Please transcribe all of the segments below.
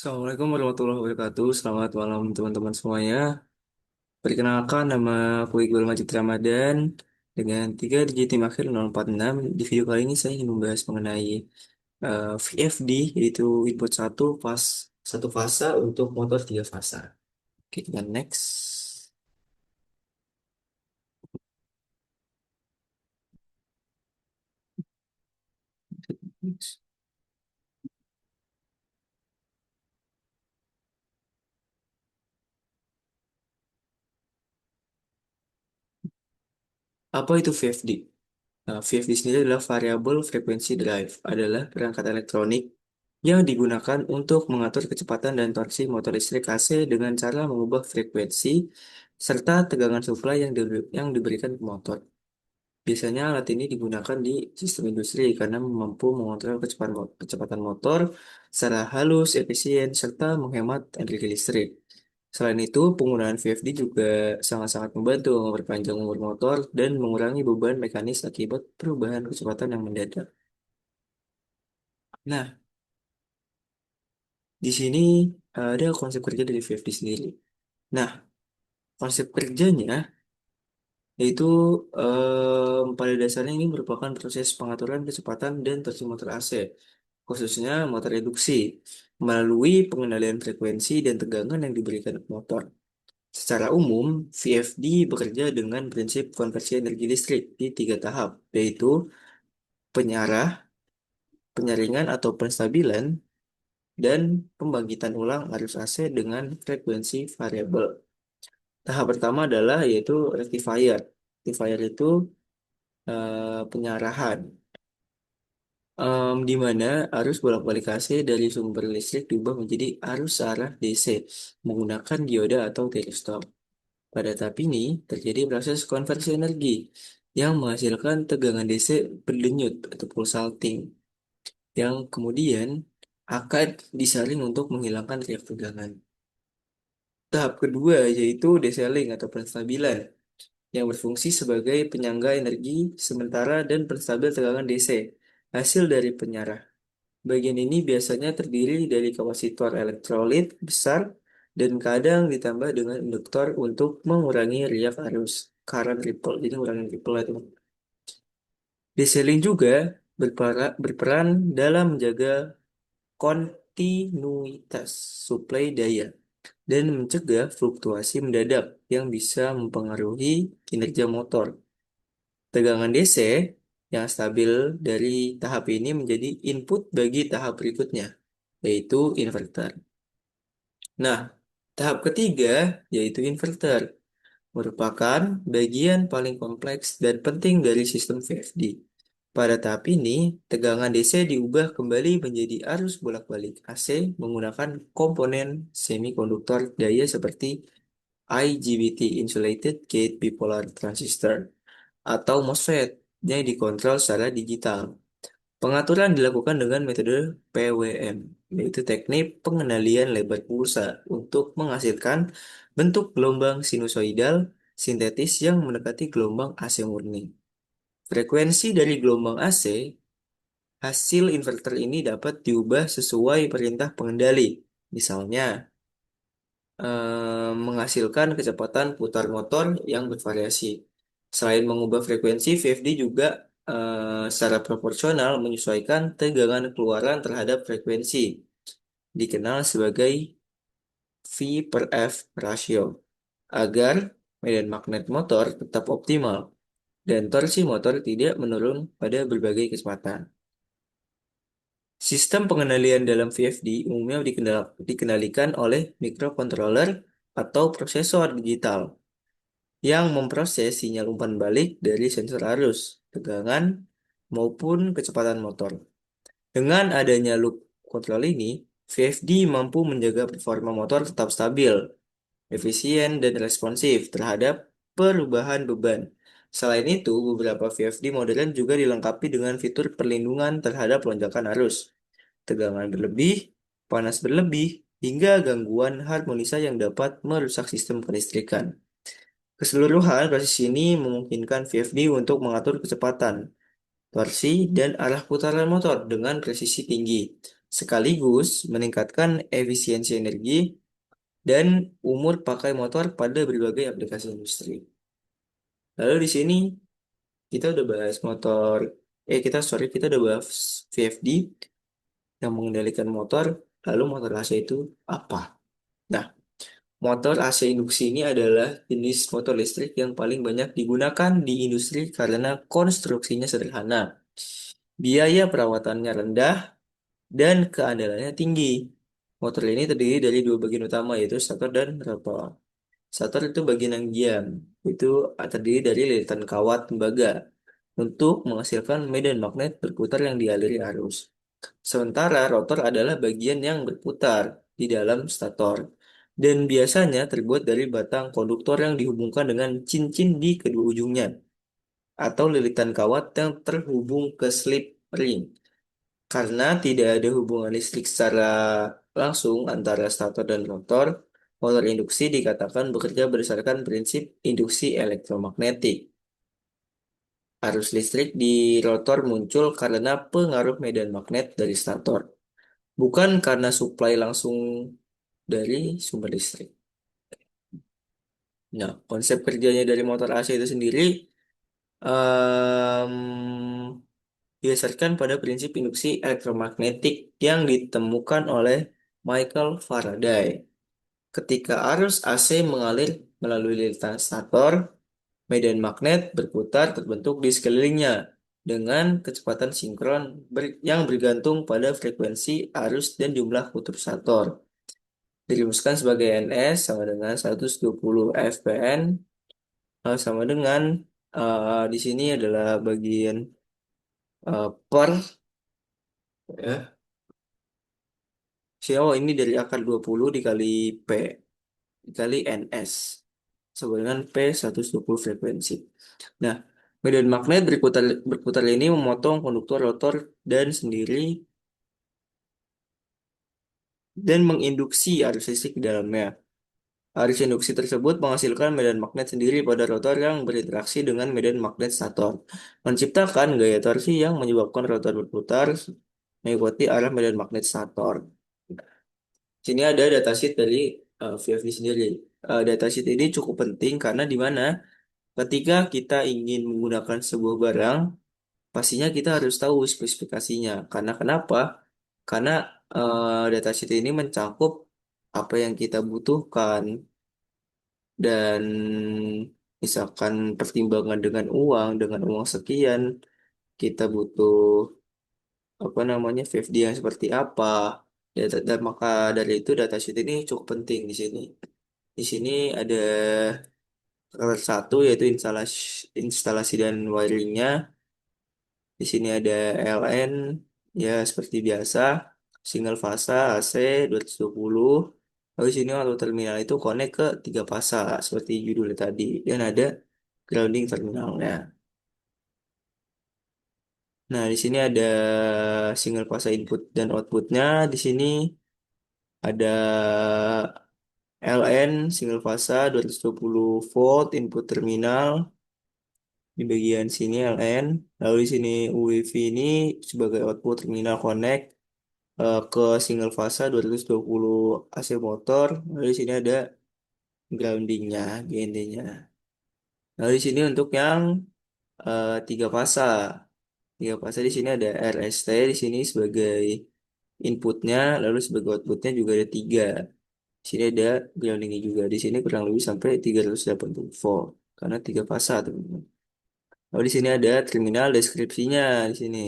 Assalamualaikum warahmatullahi wabarakatuh. Selamat malam teman-teman semuanya. Perkenalkan, nama aku Iqbal Majid Ramadan dengan 3 digit NIM akhir 046. Di video kali ini saya ingin membahas mengenai VFD, yaitu input satu fasa untuk motor tiga fasa. Oke, dan next. Apa itu VFD? Nah, VFD sendiri adalah Variable Frequency Drive, adalah perangkat elektronik yang digunakan untuk mengatur kecepatan dan torsi motor listrik AC dengan cara mengubah frekuensi serta tegangan suplai yang diberikan ke motor. Biasanya alat ini digunakan di sistem industri karena mampu mengontrol kecepatan motor secara halus, efisien, serta menghemat energi listrik. Selain itu, penggunaan VFD juga sangat-sangat membantu memperpanjang umur motor dan mengurangi beban mekanis akibat perubahan kecepatan yang mendadak. Nah, di sini ada konsep kerja dari VFD sendiri. Nah, konsep kerjanya yaitu pada dasarnya ini merupakan proses pengaturan kecepatan dan torsi motor AC, khususnya motor reduksi, melalui pengendalian frekuensi dan tegangan yang diberikan ke motor. Secara umum, VFD bekerja dengan prinsip konversi energi listrik di tiga tahap, yaitu penyarah, penyaringan atau penstabilan, dan pembangkitan ulang arus AC dengan frekuensi variabel. Tahap pertama adalah yaitu rectifier. Rectifier itu penyarahan, di mana arus bolak-balik AC dari sumber listrik diubah menjadi arus arah DC menggunakan dioda atau thermistor. Pada tahap ini terjadi proses konversi energi yang menghasilkan tegangan DC berdenyut atau pulsating yang kemudian akan disaring untuk menghilangkan riak tegangan. Tahap kedua yaitu deselling atau penstabilan yang berfungsi sebagai penyangga energi sementara dan penstabil tegangan DC hasil dari penyarah. Bagian ini biasanya terdiri dari kapasitor elektrolit besar dan kadang ditambah dengan induktor untuk mengurangi riak arus current ripple. Jadi mengurangi ripple itu. Deselling juga berperan dalam menjaga kontinuitas suplai daya dan mencegah fluktuasi mendadak yang bisa mempengaruhi kinerja motor. Tegangan DC yang stabil dari tahap ini menjadi input bagi tahap berikutnya, yaitu inverter. Nah, tahap ketiga yaitu inverter merupakan bagian paling kompleks dan penting dari sistem VFD. Pada tahap ini, tegangan DC diubah kembali menjadi arus bolak-balik AC menggunakan komponen semikonduktor daya seperti IGBT Insulated Gate Bipolar Transistor atau MOSFET yang dikontrol secara digital. Pengaturan dilakukan dengan metode PWM, yaitu teknik pengendalian lebar pulsa untuk menghasilkan bentuk gelombang sinusoidal sintetis yang mendekati gelombang AC murni. Frekuensi dari gelombang AC hasil inverter ini dapat diubah sesuai perintah pengendali. Misalnya, menghasilkan kecepatan putar motor yang bervariasi. Selain mengubah frekuensi, VFD juga secara proporsional menyesuaikan tegangan keluaran terhadap frekuensi, dikenal sebagai V per F ratio, agar medan magnet motor tetap optimal dan torsi motor tidak menurun pada berbagai kecepatan. Sistem pengendalian dalam VFD umumnya dikendalikan oleh microcontroller atau prosesor digital yang memproses sinyal umpan balik dari sensor arus, tegangan, maupun kecepatan motor. Dengan adanya loop control ini, VFD mampu menjaga performa motor tetap stabil, efisien, dan responsif terhadap perubahan beban. Selain itu, beberapa VFD modern juga dilengkapi dengan fitur perlindungan terhadap lonjakan arus, tegangan berlebih, panas berlebih, hingga gangguan harmonisa yang dapat merusak sistem kelistrikan. Keseluruhan proses ini memungkinkan VFD untuk mengatur kecepatan, torsi, dan arah putaran motor dengan presisi tinggi, sekaligus meningkatkan efisiensi energi dan umur pakai motor pada berbagai aplikasi industri. Lalu di sini kita udah bahas motor, kita udah bahas VFD yang mengendalikan motor, lalu motor AC itu apa? Nah, motor AC induksi ini adalah jenis motor listrik yang paling banyak digunakan di industri karena konstruksinya sederhana, biaya perawatannya rendah, dan keandalannya tinggi. Motor ini terdiri dari dua bagian utama yaitu stator dan rotor. Stator itu bagian yang diam, itu terdiri dari lilitan kawat tembaga untuk menghasilkan medan magnet berputar yang dialiri arus. Sementara rotor adalah bagian yang berputar di dalam stator dan biasanya terbuat dari batang konduktor yang dihubungkan dengan cincin di kedua ujungnya atau lilitan kawat yang terhubung ke slip ring. Karena tidak ada hubungan listrik secara langsung antara stator dan rotor, motor induksi dikatakan bekerja berdasarkan prinsip induksi elektromagnetik. Arus listrik di rotor muncul karena pengaruh medan magnet dari stator, bukan karena suplai langsung dari sumber listrik. Nah, konsep kerjanya dari motor AC itu sendiri didasarkan pada prinsip induksi elektromagnetik yang ditemukan oleh Michael Faraday. Ketika arus AC mengalir melalui lilitan stator, medan magnet berputar terbentuk di sekelilingnya dengan kecepatan sinkron yang bergantung pada frekuensi arus dan jumlah kutub stator. Dirumuskan sebagai Ns sama dengan 120 fPn sama dengan di sini adalah bagian per ya. Oh, ini dari akar 20 dikali P dikali Ns sama dengan P 120 frekuensi. Nah, medan magnet berputar ini memotong konduktor rotor dan sendiri dan menginduksi arus listrik di dalamnya. Arus induksi tersebut menghasilkan medan magnet sendiri pada rotor yang berinteraksi dengan medan magnet stator, menciptakan gaya torsi yang menyebabkan rotor berputar mengikuti arah medan magnet stator. Sini ada datasheet dari VFD sendiri. Datasheet ini cukup penting karena di mana ketika kita ingin menggunakan sebuah barang, pastinya kita harus tahu spesifikasinya. Karena kenapa? Karena datasheet ini mencakup apa yang kita butuhkan dan misalkan pertimbangan dengan uang sekian, kita butuh apa namanya VFD yang seperti apa. Dan maka dari itu datasheet ini cukup penting di sini. Di sini ada salah satu yaitu instalasi dan wiringnya. Di sini ada LN ya seperti biasa, single fasa AC 220. Lalu di sini auto terminal itu connect ke tiga fasa seperti judulnya tadi dan ada grounding terminalnya. Nah, di sini ada single fasa input dan outputnya. Di sini ada LN single fasa 220 volt input terminal. Di bagian sini LN, lalu di sini UWV ini sebagai output terminal connect ke single fasa 220 AC motor. Lalu di sini ada groundingnya, GND-nya. Lalu di sini untuk yang tiga fasa, di sini ada RST di sini sebagai inputnya, lalu sebagai outputnya juga ada tiga. Di sini ada groundingnya juga. Di sini kurang lebih sampai 380 volt karena tiga fasa teman-teman. Lalu di sini ada terminal deskripsinya di sini.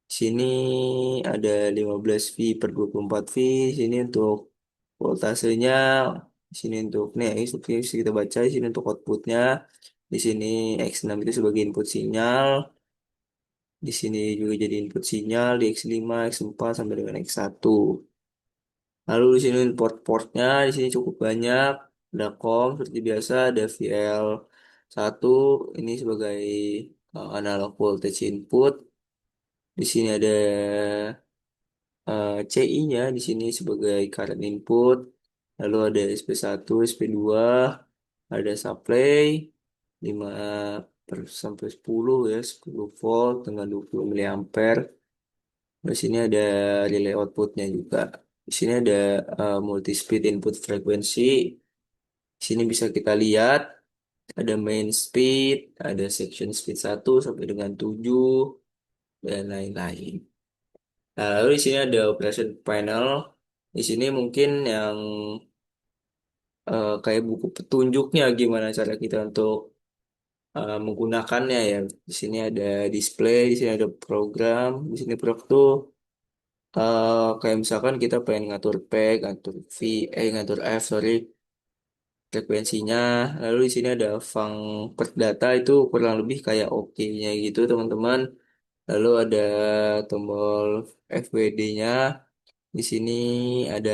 Di sini ada 15 V per 24 V. Di sini untuk voltasenya. Di sini untuk nih seperti yang bisa kita baca di sini untuk outputnya. Di sini X6 itu sebagai input sinyal. Di sini juga jadi input sinyal di X5, X4 sampai dengan X1. Lalu di sini port-portnya di sini cukup banyak. Ada COM seperti biasa, ada VL1 ini sebagai analog voltage input. Di sini ada CI-nya di sini sebagai current input. Lalu ada SP1, SP2, ada supply 5 per sampai 10 ya, 10 volt dengan 20 mA. Di sini ada relay outputnya juga. Di sini ada multi speed input frekuensi. Di sini bisa kita lihat ada main speed, ada section speed 1 sampai dengan 7 dan lain-lain. Nah, lalu di sini ada operation panel. Di sini mungkin yang kayak buku petunjuknya gimana cara kita untuk menggunakannya ya. Di sini ada display, di sini ada program, di sini prog tuh kayak misalkan kita pengen ngatur P, ngatur V, ngatur F, sorry, frekuensinya. Lalu di sini ada funk per data itu kurang lebih kayak OK-nya gitu teman-teman. Lalu ada tombol FWD-nya. Di sini ada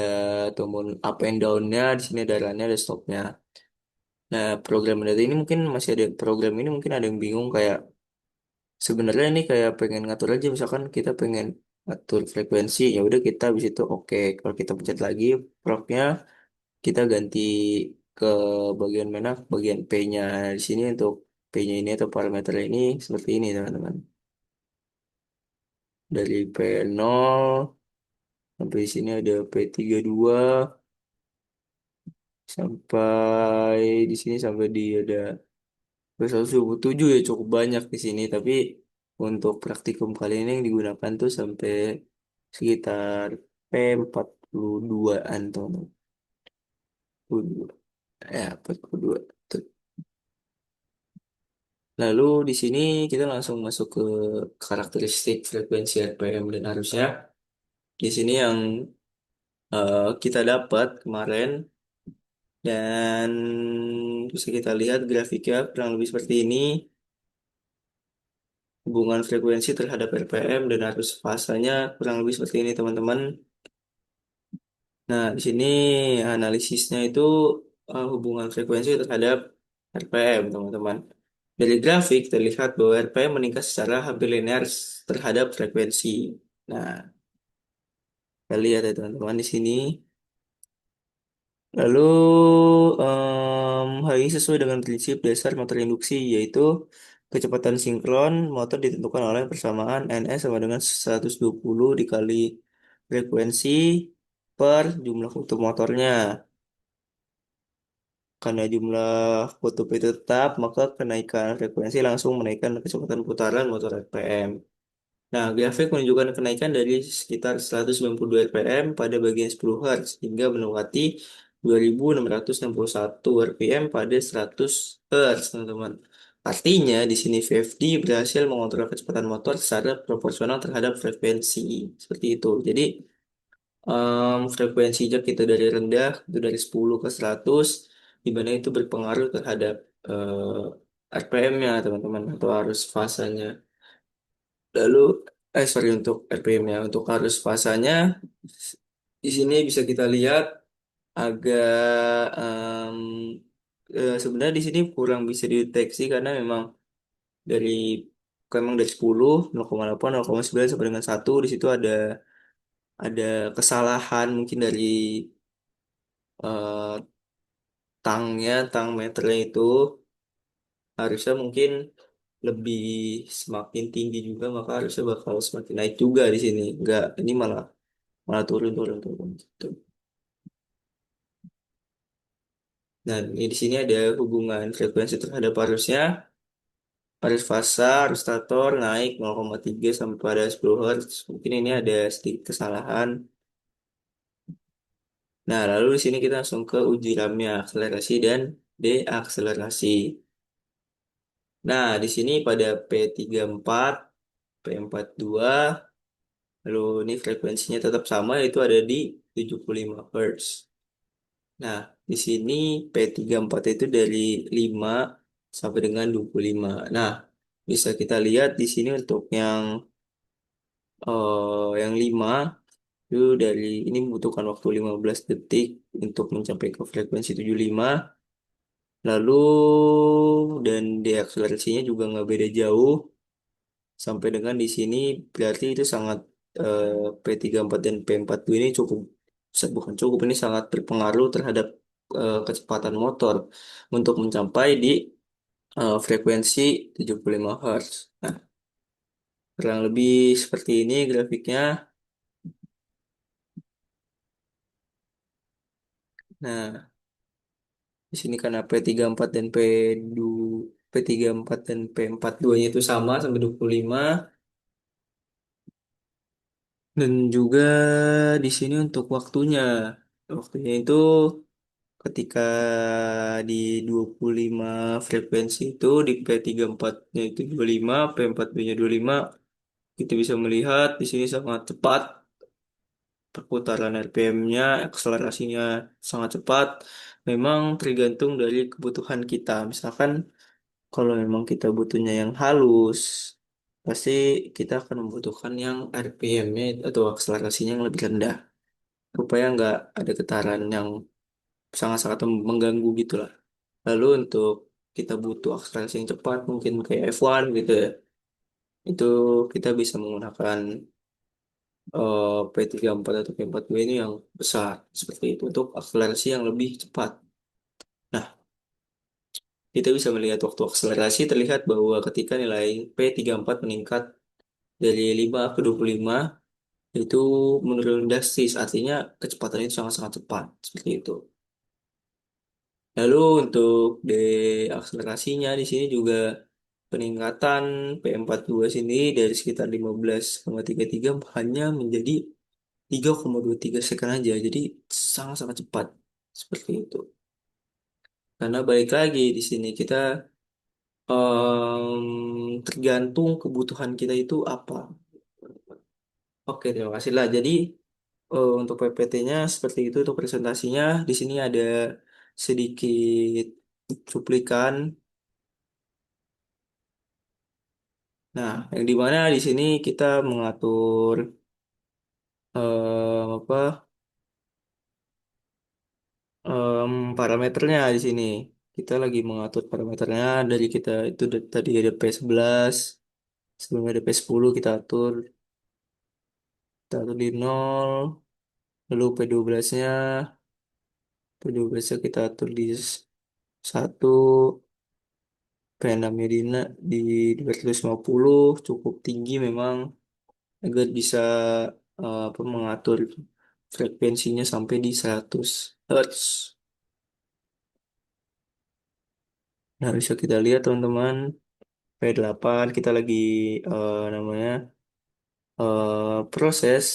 tombol up and down-nya. Di sini ada run-nya, ada stop-nya. Nah, program data ini mungkin masih ada program ini mungkin ada yang bingung kayak sebenarnya ini kayak pengen ngatur aja misalkan kita pengen ngatur frekuensi ya udah kita habis itu oke. Kalau kita pencet lagi prognya kita ganti ke bagian mana? Bagian P-nya. Di sini untuk P-nya ini atau parameter ini seperti ini teman-teman. Dari P0 sampai di sini ada P32 sampai di sini sampai di ada P127 ya cukup banyak di sini tapi untuk praktikum kali ini yang digunakan tuh sampai sekitar P42-an teman-teman. 42. Ya, 42. Tuh. Lalu di sini kita langsung masuk ke karakteristik frekuensi RPM dan arusnya. Di sini yang kita dapat kemarin dan bisa kita lihat grafiknya kurang lebih seperti ini. Hubungan frekuensi terhadap RPM dan arus fasanya kurang lebih seperti ini teman-teman. Nah, di sini analisisnya itu hubungan frekuensi terhadap RPM teman-teman. Dari grafik terlihat bahwa RPM meningkat secara hampir linear terhadap frekuensi. Nah, kita lihat ya teman-teman di sini. Lalu hal ini sesuai dengan prinsip dasar motor induksi yaitu kecepatan sinkron motor ditentukan oleh persamaan Ns sama dengan 120 dikali frekuensi per jumlah kutub motornya. Karena jumlah kutub itu tetap, maka kenaikan frekuensi langsung menaikkan kecepatan putaran motor RPM. Nah, grafik menunjukkan kenaikan dari sekitar 192 RPM pada bagian 10 Hz hingga melewati 2661 RPM pada 100 Hz, teman-teman. Artinya, di sini VFD berhasil mengontrol kecepatan motor secara proporsional terhadap frekuensi. Seperti itu. Jadi, frekuensi jok kita dari rendah, itu dari 10 ke 100, di mana itu berpengaruh terhadap RPM-nya, teman-teman, atau arus fasanya. Lalu, sorry untuk RPM-nya, untuk arus fasanya di sini bisa kita lihat agak sebenarnya di sini kurang bisa dideteksi karena dari memang dari 10, 0,8, 0,9 sampai dengan 1 di situ ada kesalahan mungkin dari eh, tang meternya itu harusnya mungkin lebih semakin tinggi juga maka harusnya bakal semakin naik juga di sini. Enggak, ini malah malah turun turun turun gitu. Dan ini di sini ada hubungan frekuensi terhadap arusnya. Arus fasa, arus stator naik 0,3 sampai pada 10 Hz. Mungkin ini ada sedikit kesalahan. Nah, lalu di sini kita langsung ke uji ramnya, akselerasi dan deakselerasi. Nah, di sini pada P34, P42, lalu ini frekuensinya tetap sama, yaitu ada di 75 Hz. Nah, di sini P34 itu dari 5 sampai dengan 25. Nah, bisa kita lihat di sini untuk yang 5 itu dari ini membutuhkan waktu 15 detik untuk mencapai ke frekuensi 75. Lalu dan deakselerasinya juga nggak beda jauh sampai dengan di sini berarti itu sangat eh, P34 dan P42 ini bukan cukup ini sangat berpengaruh terhadap kecepatan motor untuk mencapai di frekuensi 75 Hz. Nah, kurang lebih seperti ini grafiknya. Nah, di sini karena P34 dan P34 dan P42-nya itu sama sampai 25. Dan juga di sini untuk waktunya. Waktunya itu ketika di 25 frekuensi itu di P34-nya itu 25, P42-nya 25, kita bisa melihat di sini sangat cepat perputaran RPM-nya, akselerasinya sangat cepat. Memang tergantung dari kebutuhan kita. Misalkan kalau memang kita butuhnya yang halus, pasti kita akan membutuhkan yang RPM-nya atau akselerasinya yang lebih rendah. Supaya nggak ada getaran yang sangat-sangat mengganggu gitu lah. Lalu untuk kita butuh akselerasi yang cepat, mungkin kayak F1 gitu ya, itu kita bisa menggunakan P34 atau P42 ini yang besar, seperti itu, untuk akselerasi yang lebih cepat. Nah, kita bisa melihat waktu akselerasi terlihat bahwa ketika nilai P34 meningkat dari 5 ke 25, itu menurun drastis, artinya kecepatan itu sangat-sangat cepat, seperti itu. Lalu untuk deakselerasinya di sini juga peningkatan P42 sini dari sekitar 15,33 hanya menjadi 3,23 second aja. Jadi sangat-sangat cepat seperti itu. Karena balik lagi di sini kita tergantung kebutuhan kita itu apa. Oke, terima kasih lah. Jadi untuk PPT-nya seperti itu untuk presentasinya. Di sini ada sedikit cuplikan. Nah, yang dimana di sini kita mengatur apa parameternya di sini. Kita lagi mengatur parameternya dari kita itu tadi ada P11, sebelumnya ada P10 kita atur di 0, lalu P12-nya, P12-nya kita atur di 1, P6-nya di 250, cukup tinggi memang agar bisa apa, mengatur frekuensinya sampai di 100 Hz. Nah, bisa kita lihat teman-teman, P8 kita lagi namanya proses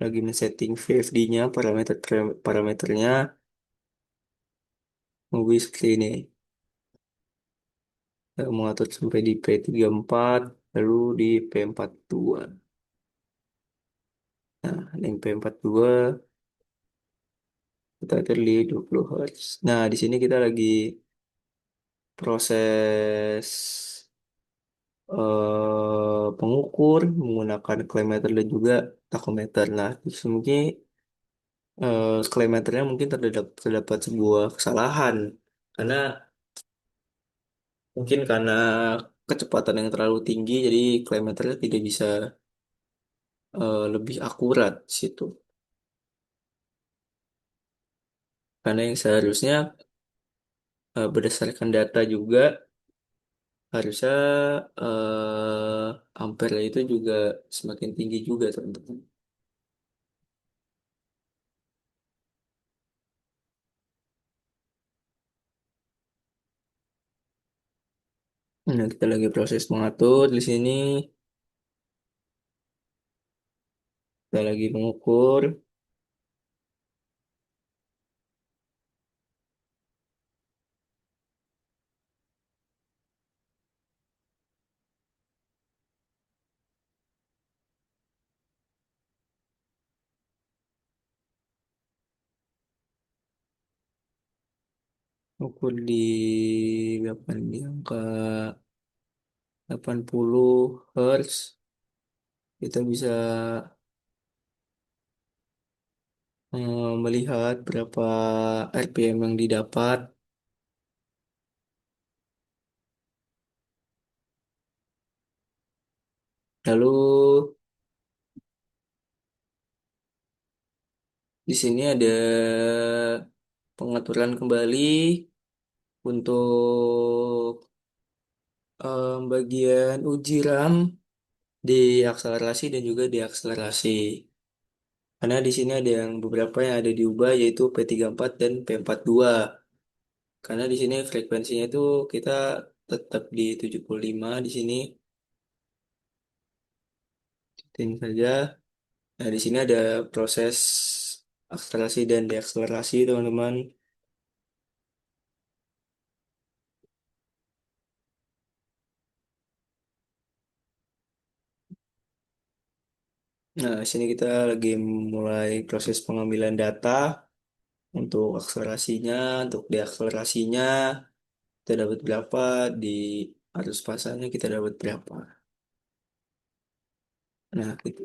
lagi men-setting VFD-nya, parameternya movie seperti ini. Mengatur sampai di P34 lalu di P42. Nah, yang P42 kita atur di 20 Hz. Nah, di sini kita lagi proses pengukur menggunakan klimeter dan juga takometer. Nah, di sini klimeternya mungkin terdapat sebuah kesalahan karena mungkin karena kecepatan yang terlalu tinggi jadi klimeternya tidak bisa lebih akurat di situ. Karena yang seharusnya berdasarkan data juga harusnya ampere itu juga semakin tinggi juga teman-teman. Nah, kita lagi proses mengatur di sini, kita lagi mengukur. Ukur di berapa di angka 80 Hz kita bisa melihat berapa RPM yang didapat. Lalu di sini ada pengaturan kembali untuk bagian uji RAM di akselerasi dan juga di akselerasi. Karena di sini ada yang beberapa yang ada diubah yaitu P34 dan P42. Karena di sini frekuensinya itu kita tetap di 75 di sini. Ini saja. Nah, di sini ada proses akselerasi dan deakselerasi, teman-teman. Nah, di sini kita lagi mulai proses pengambilan data untuk akselerasinya, untuk deakselerasinya, kita dapat berapa, di arus pasarnya kita dapat berapa. Nah, itu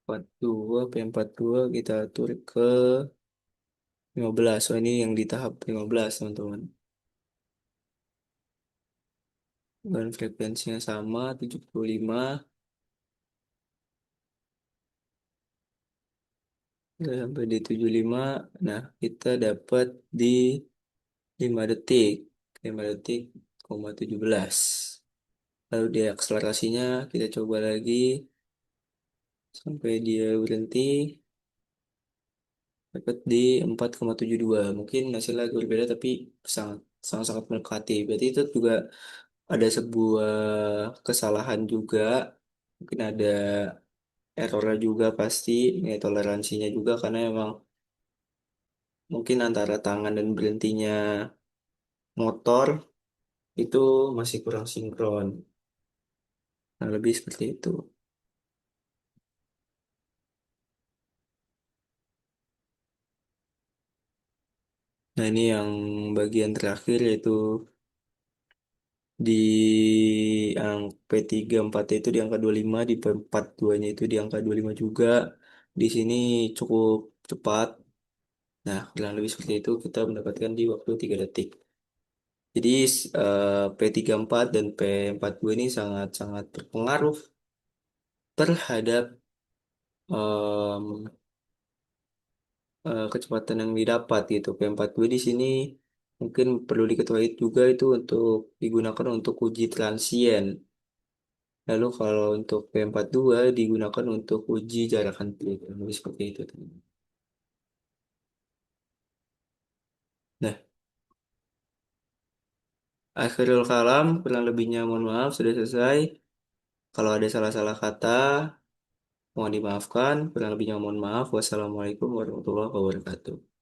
42, P42 kita atur ke 15. So, ini yang di tahap 15, teman-teman. Dan frekuensinya sama, 75. Udah sampai di 75. Nah, kita dapat di 5 detik. 5 detik, 17. Lalu di akselerasinya kita coba lagi sampai dia berhenti. Dapat di 4,72. Mungkin hasilnya agak berbeda tapi sangat sangat sangat mendekati. Berarti itu juga ada sebuah kesalahan juga. Mungkin ada errornya juga pasti, nilai toleransinya juga karena memang mungkin antara tangan dan berhentinya motor itu masih kurang sinkron. Nah, lebih seperti itu. Nah, ini yang bagian terakhir yaitu di yang P34 itu di angka 25, di P42-nya itu di angka 25 juga. Di sini cukup cepat. Nah, kurang lebih seperti itu kita mendapatkan di waktu 3 detik. Jadi P34 dan P42 ini sangat-sangat berpengaruh terhadap em, kecepatan yang didapat gitu. P42 di sini mungkin perlu diketahui juga itu untuk digunakan untuk uji transien. Lalu kalau untuk P42 digunakan untuk uji jarak henti. Lebih seperti itu, teman. Nah, akhirul kalam, kurang lebihnya mohon maaf, sudah selesai. Kalau ada salah-salah kata, mohon dimaafkan. Kurang lebihnya mohon maaf. Wassalamualaikum warahmatullahi wabarakatuh.